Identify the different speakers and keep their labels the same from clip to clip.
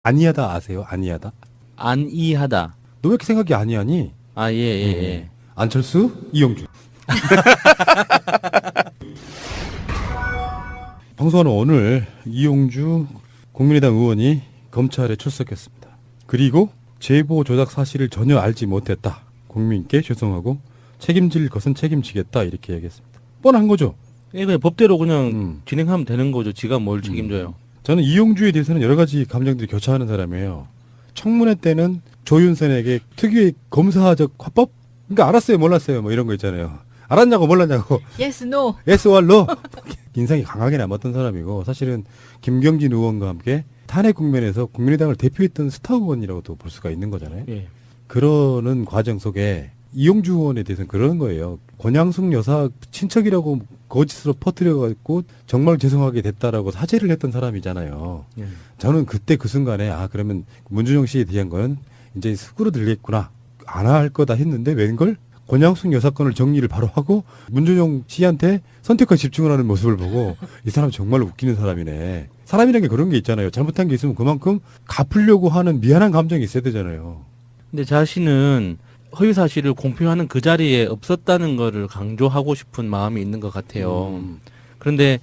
Speaker 1: 아니하다 아세요? 아니하다?
Speaker 2: 안이하다.
Speaker 1: 너 왜 이렇게 생각이 아니하니?
Speaker 2: 아, 예, 예, 예.
Speaker 1: 안철수, 이용주. 방송하는 오늘 이용주 국민의당 의원이 검찰에 출석했습니다. 그리고 제보 조작 사실을 전혀 알지 못했다. 국민께 죄송하고 책임질 것은 책임지겠다. 이렇게 얘기했습니다. 뻔한 거죠.
Speaker 2: 예, 그냥 법대로 그냥 진행하면 되는 거죠. 지가 뭘 책임져요.
Speaker 1: 저는 이용주에 대해서는 여러 가지 감정들이 교차하는 사람이에요. 청문회 때는 조윤선에게 특유의 검사적 화법? 그러니까 알았어요, 몰랐어요, 뭐 이런 거 있잖아요. 알았냐고 몰랐냐고.
Speaker 3: Yes, no.
Speaker 1: yes or no. 인상이 강하게 남았던 사람이고 사실은 김경진 의원과 함께 탄핵 국면에서 국민의당을 대표했던 스타 의원이라고도 볼 수가 있는 거잖아요.
Speaker 2: 예.
Speaker 1: 그러는 과정 속에 이용주 의원에 대해서는 그런 거예요. 권양숙 여사 친척이라고 거짓으로 퍼뜨려가지고 정말 죄송하게 됐다라고 사죄를 했던 사람이잖아요.
Speaker 2: 예.
Speaker 1: 저는 그때 그 순간에 그러면 문준영 씨에 대한 건 이제 수그러들겠구나. 안 할 거다 했는데 웬걸? 권양숙 여사 건을 정리를 바로 하고 문준영 씨한테 선택과 집중을 하는 모습을 보고 이 사람 정말 웃기는 사람이네. 사람이라는 게 그런 게 있잖아요. 잘못한 게 있으면 그만큼 갚으려고 하는 미안한 감정이 있어야 되잖아요.
Speaker 2: 근데 자신은 허위 사실을 공표하는 그 자리에 없었다는 거를 강조하고 싶은 마음이 있는 것 같아요. 그런데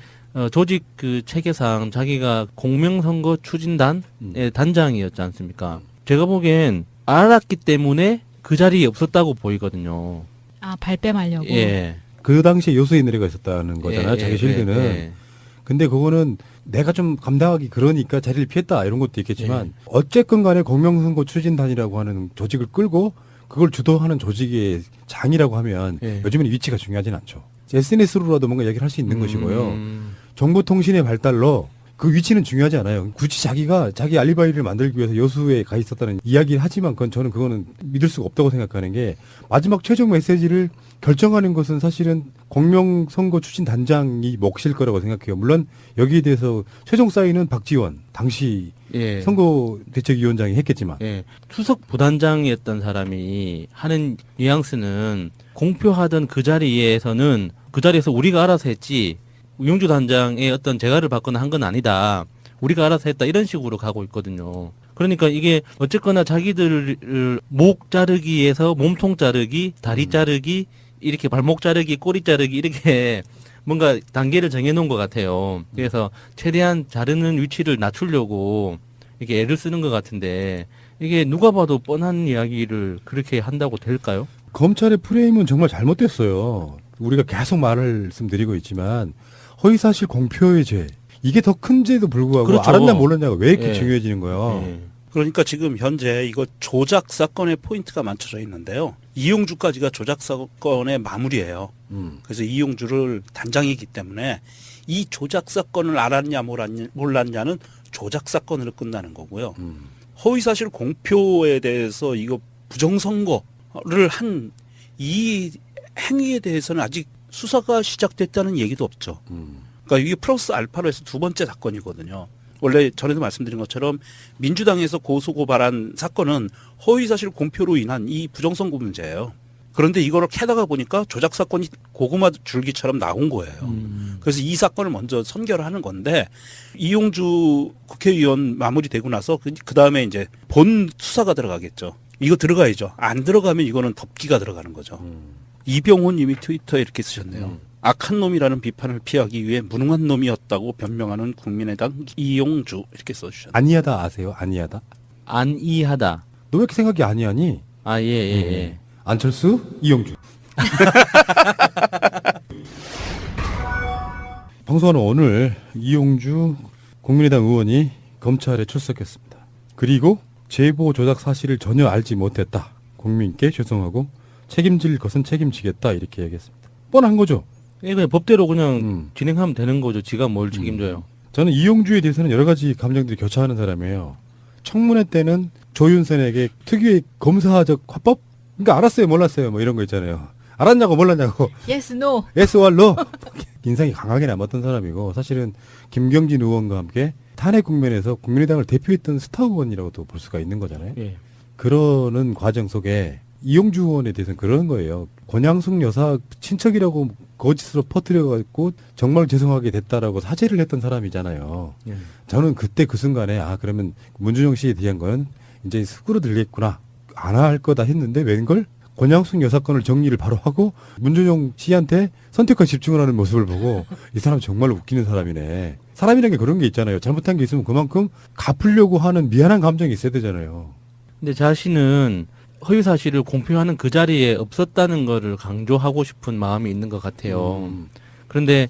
Speaker 2: 조직 그 체계상 자기가 공명선거 추진단의 단장이었지 않습니까? 제가 보기엔 알았기 때문에 그 자리에 없었다고 보이거든요.
Speaker 3: 아, 발뺌하려고.
Speaker 2: 예.
Speaker 1: 그 당시에 요소인 의뢰가 있었다는 거잖아요.
Speaker 2: 예,
Speaker 1: 자기
Speaker 2: 예,
Speaker 1: 실드는.
Speaker 2: 예.
Speaker 1: 근데 그거는 내가 좀 감당하기 그러니까 자리를 피했다 이런 것도 있겠지만 어쨌건 간에 공명선거 추진단이라고 하는 조직을 끌고 그걸 주도하는 조직의 장이라고 하면 요즘은 위치가 중요하진 않죠. SNS로라도 뭔가 얘기를 할 수 있는 것이고요. 정보통신의 발달로 그 위치는 중요하지 않아요. 굳이 자기가 자기 알리바이를 만들기 위해서 여수에 가 있었다는 이야기를 하지만 저는 그거는 믿을 수가 없다고 생각하는 게 마지막 최종 메시지를 결정하는 것은 사실은 공명선거 추진단장이 몫일 거라고 생각해요. 물론 여기에 대해서 최종 사인은 박지원 당시 선거대책위원장이 했겠지만
Speaker 2: 수석 부단장이었던 사람이 하는 뉘앙스는 공표하던 그 자리에서는 그 자리에서 우리가 알아서 했지 이용주 단장의 어떤 재가를 받거나 한 건 아니다. 우리가 알아서 했다. 이런 식으로 가고 있거든요. 그러니까 이게 어쨌거나 자기들을 목 자르기에서 몸통 자르기, 다리 자르기, 이렇게 발목 자르기, 꼬리 자르기 이렇게 뭔가 단계를 정해놓은 것 같아요. 그래서 최대한 자르는 위치를 낮추려고 이렇게 애를 쓰는 것 같은데 이게 누가 봐도 뻔한 이야기를 그렇게 한다고 될까요?
Speaker 1: 검찰의 프레임은 정말 잘못됐어요. 우리가 계속 말씀드리고 있지만 허위사실 공표의 죄 이게 더 큰 죄도 불구하고
Speaker 2: 그렇죠.
Speaker 1: 알았냐 몰랐냐가 왜 이렇게 중요해지는 거예요.
Speaker 4: 그러니까 지금 현재 이거 조작 사건의 포인트가 맞춰져 있는데요. 이용주까지가 조작 사건의 마무리예요. 그래서 이용주를 단장이기 때문에 이 조작 사건을 알았냐 몰랐냐는 조작 사건으로 끝나는 거고요. 허위사실 공표에 대해서 이거 부정선거를 한 이 행위에 대해서는 아직 수사가 시작됐다는 얘기도 없죠. 그러니까 이게 플러스 알파로 해서 두 번째 사건이거든요. 원래 전에도 말씀드린 것처럼 민주당에서 고소고발한 사건은 허위사실 공표로 인한 이 부정선거 문제예요. 그런데 이거를 캐다가 보니까 조작 사건이 고구마 줄기처럼 나온 거예요. 그래서 이 사건을 먼저 선결하는 건데 이용주 국회의원 마무리되고 나서 그 다음에 이제 본 수사가 들어가겠죠. 이거 들어가야죠. 안 들어가면 이거는 덮기가 들어가는 거죠. 이병훈 님이 트위터에 이렇게 쓰셨네요. 악한 놈이라는 비판을 피하기 위해 무능한 놈이었다고 변명하는 국민의당 이용주 이렇게 써주셨네요.
Speaker 1: 아니하다 아세요? 아니하다?
Speaker 2: 안이하다.
Speaker 1: 너 왜 이렇게 생각이 아니하니?
Speaker 2: 아, 예, 예, 예.
Speaker 1: 안철수, 이용주. 방송하는 오늘 이용주 국민의당 의원이 검찰에 출석했습니다. 그리고 제보 조작 사실을 전혀 알지 못했다. 국민께 죄송하고 책임질 것은 책임지겠다. 이렇게 얘기했습니다. 뻔한 거죠.
Speaker 2: 예, 그냥 법대로 그냥 진행하면 되는 거죠. 지가 뭘 책임져요.
Speaker 1: 저는 이용주에 대해서는 여러 가지 감정들이 교차하는 사람이에요. 청문회 때는 조윤선에게 특유의 검사적 화법? 그러니까 알았어요, 몰랐어요, 뭐 이런 거 있잖아요. 알았냐고 몰랐냐고.
Speaker 3: Yes, no.
Speaker 1: yes or no. 인상이 강하게 남았던 사람이고 사실은 김경진 의원과 함께 탄핵 국면에서 국민의당을 대표했던 스타 의원이라고도 볼 수가 있는 거잖아요. 그러는 과정 속에 이용주 의원에 대해서는 그런 거예요. 권양숙 여사 친척이라고 거짓으로 퍼뜨려가지고 정말 죄송하게 됐다라고 사죄를 했던 사람이잖아요.
Speaker 2: 예.
Speaker 1: 저는 그때 그 순간에 그러면 문준용 씨에 대한 건 이제 수그러들겠구나. 안 할 거다 했는데 웬걸? 권양숙 여사 건을 정리를 바로 하고 문준용 씨한테 선택과 집중을 하는 모습을 보고 이 사람 정말 웃기는 사람이네. 사람이라는 게 그런 게 있잖아요. 잘못한 게 있으면 그만큼 갚으려고 하는 미안한 감정이 있어야 되잖아요.
Speaker 2: 근데 자신은 허위 사실을 공표하는 그 자리에 없었다는 거를 강조하고 싶은 마음이 있는 것 같아요. 그런데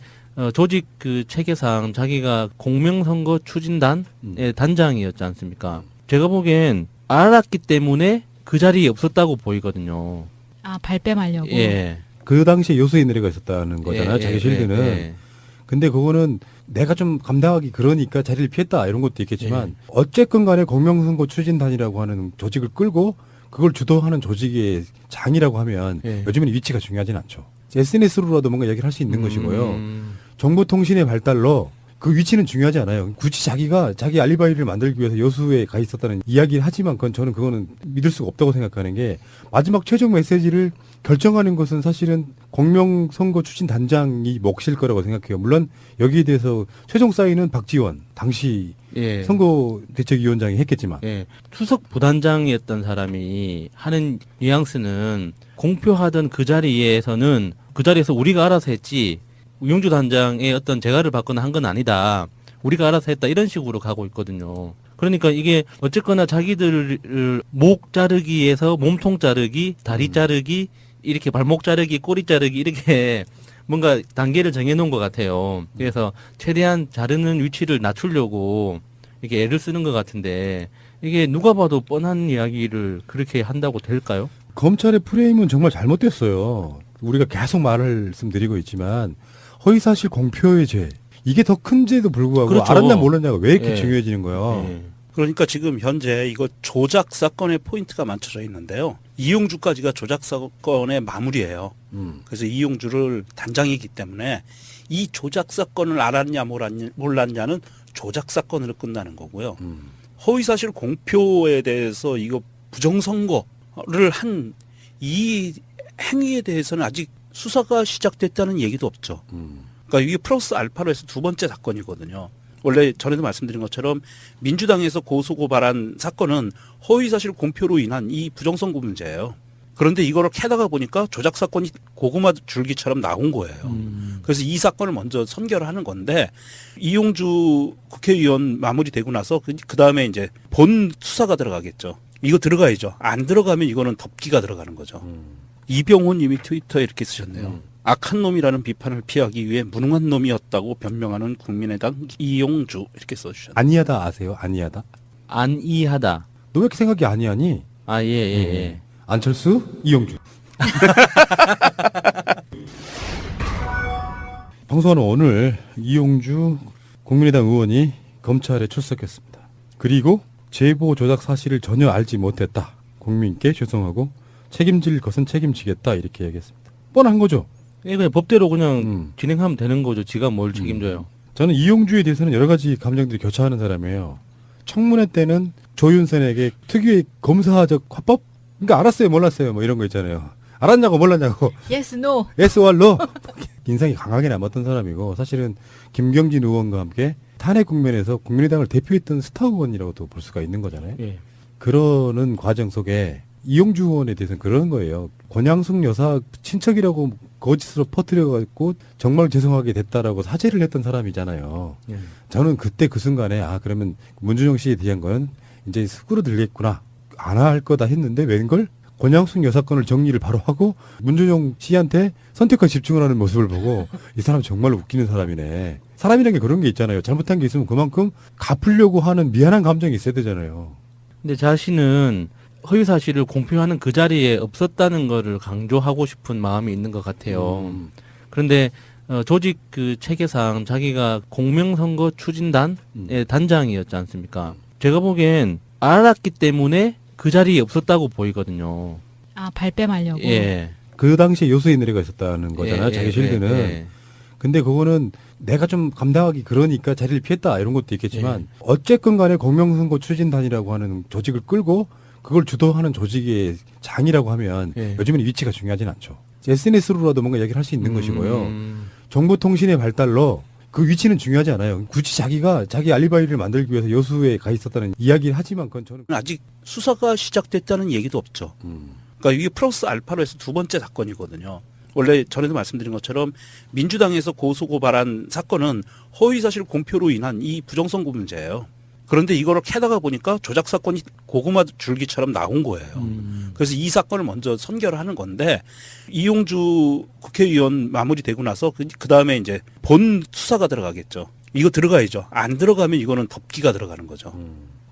Speaker 2: 조직 그 체계상 자기가 공명선거 추진단의 단장이었지 않습니까? 제가 보기엔 알았기 때문에 그 자리에 없었다고 보이거든요.
Speaker 3: 발뺌하려고.
Speaker 2: 예.
Speaker 1: 그 당시에 요소의 노래가 있었다는 거잖아요.
Speaker 2: 예,
Speaker 1: 자기
Speaker 2: 예,
Speaker 1: 실드는.
Speaker 2: 예.
Speaker 1: 근데 그거는 내가 좀 감당하기 그러니까 자리를 피했다 이런 것도 있겠지만 어쨌건 간에 공명선거 추진단이라고 하는 조직을 끌고 그걸 주도하는 조직의 장이라고 하면 요즘에는 위치가 중요하진 않죠. SNS로라도 뭔가 얘기를 할 수 있는 것이고요. 정보통신의 발달로 그 위치는 중요하지 않아요. 굳이 자기가 자기 알리바이를 만들기 위해서 여수에 가 있었다는 이야기를 하지만 저는 믿을 수가 없다고 생각하는 게 마지막 최종 메시지를 결정하는 것은 사실은 공명선거 추진단장이 몫일 거라고 생각해요. 물론 여기에 대해서 최종 사인은 박지원 당시 선거대책위원장이 했겠지만
Speaker 2: 수석 부단장이었던 사람이 하는 뉘앙스는 공표하던 그 자리에서는 그 자리에서 우리가 알아서 했지 이용주 단장의 어떤 재가를 받거나 한 건 아니다. 우리가 알아서 했다. 이런 식으로 가고 있거든요. 그러니까 이게 어쨌거나 자기들을 목 자르기에서 몸통 자르기, 다리 자르기, 이렇게 발목 자르기, 꼬리 자르기 이렇게 뭔가 단계를 정해놓은 것 같아요. 그래서 최대한 자르는 위치를 낮추려고 이렇게 애를 쓰는 것 같은데 이게 누가 봐도 뻔한 이야기를 그렇게 한다고 될까요?
Speaker 1: 검찰의 프레임은 정말 잘못됐어요. 우리가 계속 말씀드리고 있지만 허위사실 공표의 죄 이게 더 큰 죄도 불구하고
Speaker 2: 그렇죠.
Speaker 1: 알았냐 몰랐냐가 왜 이렇게 중요해지는 거예요.
Speaker 4: 그러니까 지금 현재 이거 조작 사건의 포인트가 맞춰져 있는데요. 이용주까지가 조작 사건의 마무리예요. 그래서 이용주를 단장이기 때문에 이 조작 사건을 알았냐 몰랐냐는 조작 사건으로 끝나는 거고요. 허위사실 공표에 대해서 이거 부정선거를 한 이 행위에 대해서는 아직 수사가 시작됐다는 얘기도 없죠. 그러니까 이게 플러스 알파로 해서 두 번째 사건이거든요. 원래 전에도 말씀드린 것처럼 민주당에서 고소고발한 사건은 허위사실 공표로 인한 이 부정선거 문제예요. 그런데 이거를 캐다가 보니까 조작 사건이 고구마 줄기처럼 나온 거예요. 그래서 이 사건을 먼저 선결하는 건데 이용주 국회의원 마무리되고 나서 그 다음에 이제 본 수사가 들어가겠죠. 이거 들어가야죠. 안 들어가면 이거는 덮기가 들어가는 거죠. 이병호 님이 트위터에 이렇게 쓰셨네요. 악한 놈이라는 비판을 피하기 위해 무능한 놈이었다고 변명하는 국민의당 이용주 이렇게 써주셨네요.
Speaker 1: 아니하다 아세요? 아니하다?
Speaker 2: 안이하다.
Speaker 1: 너 왜 이렇게 생각이 아니하니?
Speaker 2: 예.
Speaker 1: 안철수, 이용주. 방송하는 오늘 이용주 국민의당 의원이 검찰에 출석했습니다. 그리고 제보 조작 사실을 전혀 알지 못했다. 국민께 죄송하고 책임질 것은 책임지겠다 이렇게 얘기했습니다. 뻔한 거죠.
Speaker 2: 그냥 법대로 그냥 진행하면 되는 거죠. 지가 뭘 책임져요.
Speaker 1: 저는 이용주에 대해서는 여러 가지 감정들이 교차하는 사람이에요. 청문회 때는 조윤선에게 특유의 검사적 화법? 그러니까 알았어요, 몰랐어요, 뭐 이런 거 있잖아요. 알았냐고 몰랐냐고.
Speaker 3: Yes, no.
Speaker 1: yes or no. 인상이 강하게 남았던 사람이고 사실은 김경진 의원과 함께 탄핵 국면에서 국민의당을 대표했던 스타 의원이라고도 볼 수가 있는 거잖아요. 그러는 과정 속에 이용주 의원에 대해서는 그런 거예요. 권양숙 여사 친척이라고 거짓으로 퍼뜨려가지고 정말 죄송하게 됐다라고 사죄를 했던 사람이잖아요. 저는 그때 그 순간에 그러면 문준용 씨에 대한 건 이제 수그러들겠구나. 안 할 거다 했는데 웬걸? 권양숙 여사 건을 정리를 바로 하고 문준용 씨한테 선택과 집중을 하는 모습을 보고 이 사람 정말 웃기는 사람이네. 사람이라는 게 그런 게 있잖아요. 잘못한 게 있으면 그만큼 갚으려고 하는 미안한 감정이 있어야 되잖아요.
Speaker 2: 근데 자신은 허위 사실을 공표하는 그 자리에 없었다는 거를 강조하고 싶은 마음이 있는 것 같아요. 그런데 조직 그 체계상 자기가 공명선거 추진단의 단장이었지 않습니까? 제가 보기엔 알았기 때문에 그 자리에 없었다고 보이거든요.
Speaker 3: 발뺌하려고.
Speaker 1: 그 당시에 요소의 노래가 있었다는 거잖아요. 자기 실드는. 근데 그거는 내가 좀 감당하기 그러니까 자리를 피했다 이런 것도 있겠지만 어쨌건 간에 공명선거 추진단이라고 하는 조직을 끌고 그걸 주도하는 조직의 장이라고 하면
Speaker 2: 예.
Speaker 1: 요즘에는 위치가 중요하진 않죠. SNS로라도 뭔가 얘기를 할 수 있는 것이고요. 정보통신의 발달로 그 위치는 중요하지 않아요. 굳이 자기가 자기 알리바이를 만들기 위해서 여수에 가 있었다는 이야기를 하지만 그건 저는
Speaker 4: 아직 수사가 시작됐다는 얘기도 없죠. 그러니까 이게 플러스 알파로 해서 두 번째 사건이거든요. 원래 전에도 말씀드린 것처럼 민주당에서 고소고발한 사건은 허위사실 공표로 인한 이 부정선거 문제예요. 그런데 이거를 캐다가 보니까 조작 사건이 고구마 줄기처럼 나온 거예요. 그래서 이 사건을 먼저 선결하는 건데 이용주 국회의원 마무리되고 나서 그 다음에 이제 본 수사가 들어가겠죠. 이거 들어가야죠. 안 들어가면 이거는 덮기가 들어가는 거죠.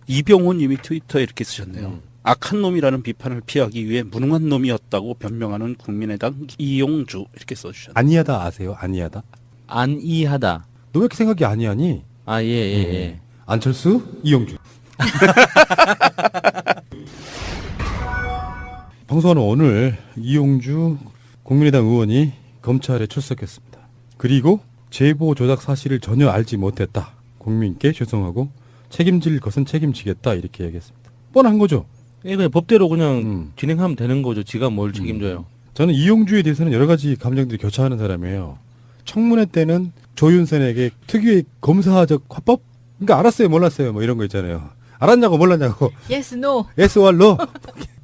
Speaker 4: 이병훈 님이 트위터에 이렇게 쓰셨네요. 악한 놈이라는 비판을 피하기 위해 무능한 놈이었다고 변명하는 국민의당 이용주 이렇게 써주셨네요.
Speaker 1: 아니하다 아세요? 아니하다?
Speaker 2: 안이하다.
Speaker 1: 너 왜 이렇게 생각이 아니하니?
Speaker 2: 아, 예, 예, 예.
Speaker 1: 안철수, 이용주. 방송하는 오늘 이용주 국민의당 의원이 검찰에 출석했습니다. 그리고 제보 조작 사실을 전혀 알지 못했다. 국민께 죄송하고 책임질 것은 책임지겠다 이렇게 얘기했습니다. 뻔한 거죠.
Speaker 2: 예, 그냥 법대로 그냥 진행하면 되는 거죠. 지가 뭘 책임져요.
Speaker 1: 저는 이용주에 대해서는 여러 가지 감정들이 교차하는 사람이에요. 청문회 때는 조윤선에게 특유의 검사적 화법? 그러니까 알았어요, 몰랐어요, 뭐 이런 거 있잖아요. 알았냐고 몰랐냐고.
Speaker 3: Yes, no.
Speaker 1: yes or no.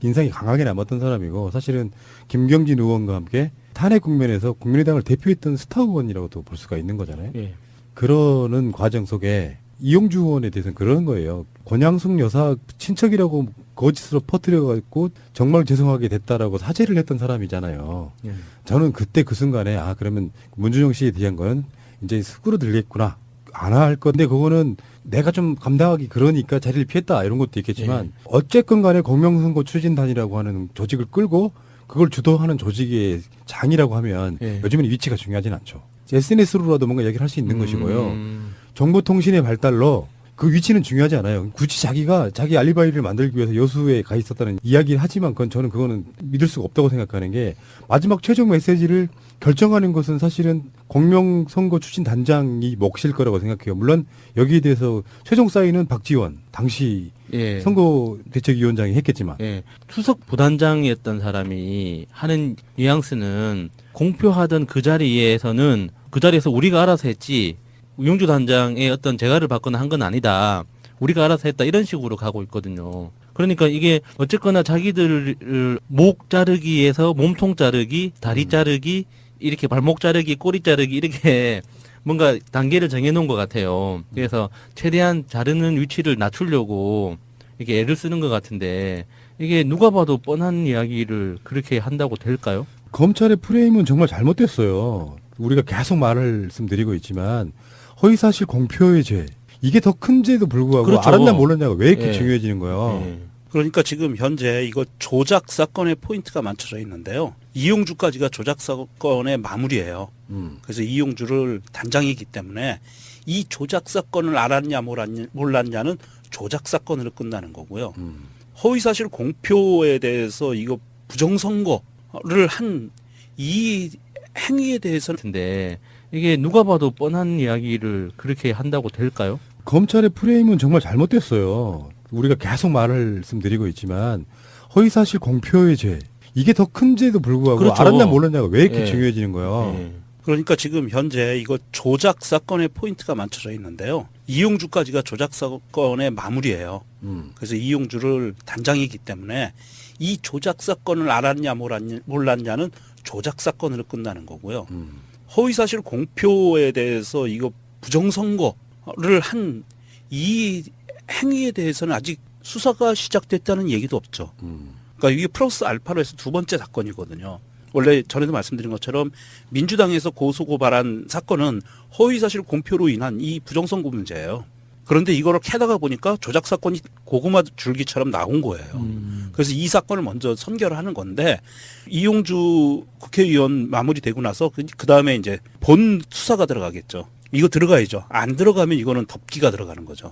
Speaker 1: 인상이 강하게 남았던 사람이고 사실은 김경진 의원과 함께 탄핵 국면에서 국민의당을 대표했던 스타 의원이라고도 볼 수가 있는 거잖아요.
Speaker 2: 예.
Speaker 1: 그러는 과정 속에 이용주 의원에 대해서는 그런 거예요. 권양숙 여사 친척이라고 거짓으로 퍼뜨려갖고 정말 죄송하게 됐다라고 사죄를 했던 사람이잖아요.
Speaker 2: 예.
Speaker 1: 저는 그때 그 순간에 아 그러면 문준용 씨에 대한 건 이제 수그러들겠구나. 안 할 건데 그거는 내가 좀 감당하기 그러니까 자리를 피했다 이런 것도 있겠지만 어쨌건 간에 공명선거 추진단이라고 하는 조직을 끌고 그걸 주도하는 조직의 장이라고 하면 요즘에는 위치가 중요하진 않죠. SNS로라도 뭔가 얘기를 할 수 있는 것이고요. 정보통신의 발달로 그 위치는 중요하지 않아요. 굳이 자기가 자기 알리바이를 만들기 위해서 여수에 가 있었다는 이야기를 하지만 저는 그거는 믿을 수가 없다고 생각하는 게 마지막 최종 메시지를 결정하는 것은 사실은 공명선거 추진단장이 몫일 거라고 생각해요. 물론 여기에 대해서 최종 사인은 박지원 당시 선거대책위원장이 했겠지만
Speaker 2: 수석 부단장이었던 사람이 하는 뉘앙스는 공표하던 그 자리에서는 그 자리에서 우리가 알아서 했지 이용주 단장의 어떤 재가를 받거나 한 건 아니다. 우리가 알아서 했다. 이런 식으로 가고 있거든요. 그러니까 이게 어쨌거나 자기들 목 자르기에서 몸통 자르기, 다리 자르기, 이렇게 발목 자르기, 꼬리 자르기 이렇게 뭔가 단계를 정해놓은 것 같아요. 그래서 최대한 자르는 위치를 낮추려고 이렇게 애를 쓰는 것 같은데 이게 누가 봐도 뻔한 이야기를 그렇게 한다고 될까요?
Speaker 1: 검찰의 프레임은 정말 잘못됐어요. 우리가 계속 말씀드리고 있지만 허위사실 공표의 죄 이게 더 큰 죄도 불구하고
Speaker 2: 그렇죠.
Speaker 1: 알았냐 몰랐냐가 왜 이렇게 중요해지는 거예요.
Speaker 4: 그러니까 지금 현재 이거 조작 사건의 포인트가 맞춰져 있는데요. 이용주까지가 조작 사건의 마무리예요. 그래서 이용주를 단장이기 때문에 이 조작 사건을 알았냐 몰랐냐는 조작 사건으로 끝나는 거고요. 허위사실 공표에 대해서 이거 부정선거를 한 이 행위에 대해서는
Speaker 2: 근데 이게 누가 봐도 뻔한 이야기를 그렇게 한다고 될까요?
Speaker 1: 검찰의 프레임은 정말 잘못됐어요. 우리가 계속 말씀드리고 있지만 허위사실 공표의 죄 이게 더 큰 죄도 불구하고
Speaker 2: 그렇죠.
Speaker 1: 알았냐 몰랐냐가 왜 이렇게 중요해지는 거예요.
Speaker 4: 그러니까 지금 현재 이거 조작 사건의 포인트가 맞춰져 있는데요. 이용주까지가 조작 사건의 마무리예요. 그래서 이용주를 단장이기 때문에 이 조작 사건을 알았냐 몰랐냐는 조작 사건으로 끝나는 거고요. 허위사실 공표에 대해서 이거 부정선거를 한 이 행위에 대해서는 아직 수사가 시작됐다는 얘기도 없죠. 그러니까 이게 플러스 알파로 해서 두 번째 사건이거든요. 원래 전에도 말씀드린 것처럼 민주당에서 고소고발한 사건은 허위사실 공표로 인한 이 부정선거 문제예요. 그런데 이거를 캐다가 보니까 조작 사건이 고구마 줄기처럼 나온 거예요. 그래서 이 사건을 먼저 선결하는 건데 이용주 국회의원 마무리되고 나서 그 다음에 이제 본 수사가 들어가겠죠. 이거 들어가야죠. 안 들어가면 이거는 덮기가 들어가는 거죠.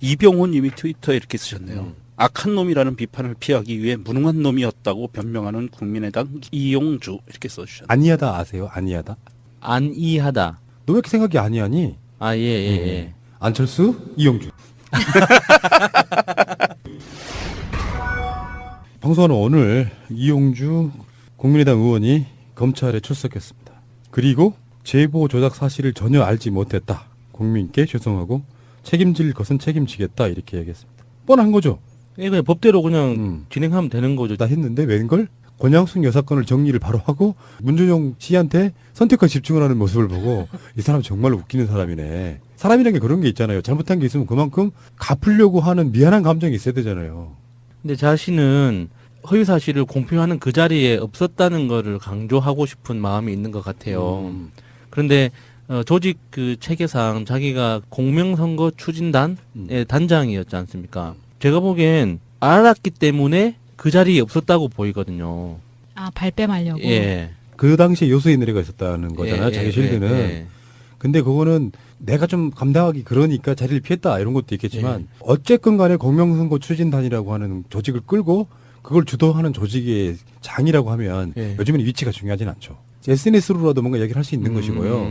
Speaker 4: 이병훈 님이 트위터에 이렇게 쓰셨네요. 악한 놈이라는 비판을 피하기 위해 무능한 놈이었다고 변명하는 국민의당 이용주 이렇게 써주셨네요.
Speaker 1: 아니하다 아세요? 아니하다?
Speaker 2: 안이하다.
Speaker 1: 너 왜 이렇게 생각이 아니하니?
Speaker 2: 아, 예.
Speaker 1: 안철수, 이용주. 방송하는 오늘 이용주 국민의당 의원이 검찰에 출석했습니다. 그리고 제보 조작 사실을 전혀 알지 못했다. 국민께 죄송하고 책임질 것은 책임지겠다. 이렇게 얘기했습니다. 뻔한 거죠.
Speaker 2: 예, 그냥 법대로 그냥 진행하면 되는 거죠.
Speaker 1: 다 했는데 웬걸? 권양숙 여사 건을 정리를 바로 하고 문준용 씨한테 선택과 집중을 하는 모습을 보고 이 사람 정말 웃기는 사람이네. 사람이라는 게 그런 게 있잖아요. 잘못한 게 있으면 그만큼 갚으려고 하는 미안한 감정이 있어야 되잖아요.
Speaker 2: 근데 자신은 허위 사실을 공표하는 그 자리에 없었다는 거를 강조하고 싶은 마음이 있는 것 같아요. 그런데 조직 그 체계상 자기가 공명선거 추진단의 단장이었지 않습니까? 제가 보기엔 알았기 때문에 그 자리에 없었다고 보이거든요.
Speaker 3: 아, 발뺌하려고.
Speaker 2: 예.
Speaker 1: 그 당시에 요소의 의뢰가 있었다는 거잖아요.
Speaker 2: 예,
Speaker 1: 자기
Speaker 2: 예,
Speaker 1: 실드는.
Speaker 2: 예.
Speaker 1: 근데 그거는 내가 좀 감당하기 그러니까 자리를 피했다 이런 것도 있겠지만 어쨌건 간에 공명선거 추진단이라고 하는 조직을 끌고 그걸 주도하는 조직의 장이라고 하면
Speaker 2: 예.
Speaker 1: 요즘에는 위치가 중요하진 않죠. SNS로라도 뭔가 얘기를 할 수 있는 것이고요.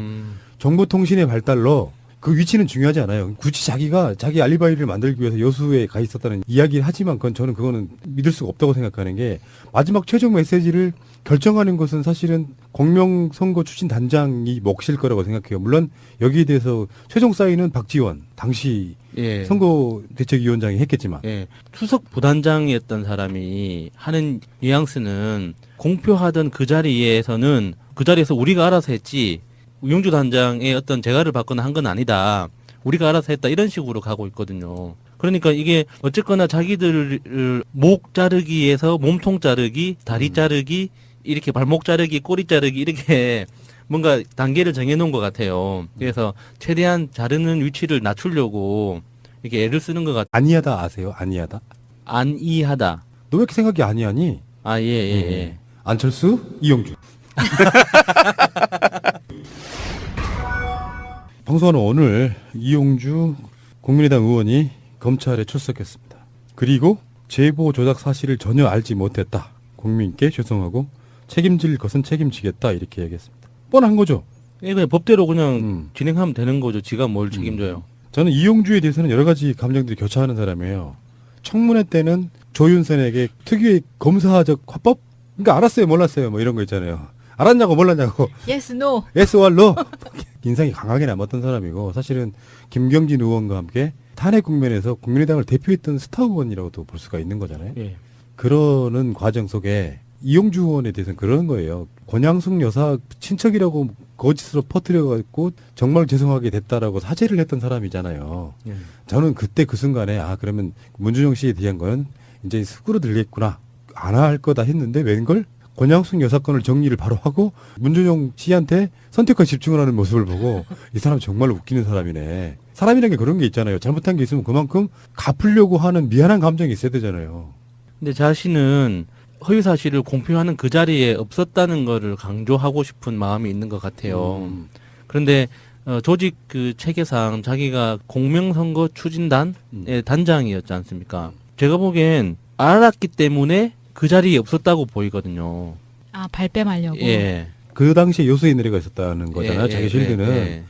Speaker 1: 정보통신의 발달로 그 위치는 중요하지 않아요. 굳이 자기가 자기 알리바이를 만들기 위해서 여수에 가 있었다는 이야기를 하지만 저는 그거는 믿을 수가 없다고 생각하는 게 마지막 최종 메시지를 결정하는 것은 사실은 공명선거 추진단장이 몫일 거라고 생각해요. 물론 여기에 대해서 최종 사인은 박지원 당시
Speaker 2: 예.
Speaker 1: 선거대책위원장이 했겠지만
Speaker 2: 예. 수석 부단장이었던 사람이 하는 뉘앙스는 공표하던 그 자리에서는 그 자리에서 우리가 알아서 했지 이용주 단장의 어떤 재가를 받거나 한 건 아니다. 우리가 알아서 했다. 이런 식으로 가고 있거든요. 그러니까 이게 어쨌거나 자기들을 목 자르기에서 몸통 자르기, 다리 자르기, 이렇게 발목 자르기, 꼬리 자르기 이렇게 뭔가 단계를 정해놓은 것 같아요. 그래서 최대한 자르는 위치를 낮추려고 이렇게 애를 쓰는 것 같아요.
Speaker 1: 아니하다 아세요? 아니하다.
Speaker 2: 안이하다.
Speaker 1: 너 왜 이렇게 생각이 아니하니?
Speaker 2: 아, 예, 예, 예.
Speaker 1: 안철수, 이용주. 방송하는 오늘 이용주 국민의당 의원이 검찰에 출석했습니다. 그리고 제보 조작 사실을 전혀 알지 못했다. 국민께 죄송하고 책임질 것은 책임지겠다. 이렇게 얘기했습니다. 뻔한 거죠.
Speaker 2: 예, 그냥 법대로 그냥 진행하면 되는 거죠. 지가 뭘 책임져요.
Speaker 1: 저는 이용주에 대해서는 여러 가지 감정들이 교차하는 사람이에요. 청문회 때는 조윤선에게 특유의 검사적 화법? 그러니까 알았어요, 몰랐어요, 뭐 이런 거 있잖아요. 알았냐고 몰랐냐고.
Speaker 3: Yes, no.
Speaker 1: yes or no. 인상이 강하게 남았던 사람이고 사실은 김경진 의원과 함께 탄핵 국면에서 국민의당을 대표했던 스타 의원이라고도 볼 수가 있는 거잖아요.
Speaker 2: 예.
Speaker 1: 그러는 과정 속에 이용주 의원에 대해서는 그런 거예요. 권양숙 여사 친척이라고 거짓으로 퍼뜨려갖고 정말 죄송하게 됐다라고 사죄를 했던 사람이잖아요.
Speaker 2: 예.
Speaker 1: 저는 그때 그 순간에 그러면 문준용 씨에 대한 건 이제 수그러들겠구나. 안 할 거다 했는데 웬걸? 권양숙 여사 건을 정리를 바로 하고 문준용 씨한테 선택과 집중을 하는 모습을 보고 이 사람 정말 웃기는 사람이네. 사람이라는 게 그런 게 있잖아요. 잘못한 게 있으면 그만큼 갚으려고 하는 미안한 감정이 있어야 되잖아요.
Speaker 2: 근데 자신은 허위 사실을 공표하는 그 자리에 없었다는 거를 강조하고 싶은 마음이 있는 것 같아요. 그런데 조직 그 체계상 자기가 공명선거 추진단의 단장이었지 않습니까? 제가 보기엔 알았기 때문에 그 자리에 없었다고 보이거든요.
Speaker 3: 아, 발뺌하려고.
Speaker 2: 예.
Speaker 1: 그 당시에 요소의 의뢰가 있었다는 거잖아요.
Speaker 2: 예,
Speaker 1: 자기
Speaker 2: 예,
Speaker 1: 실드는.
Speaker 2: 예, 예.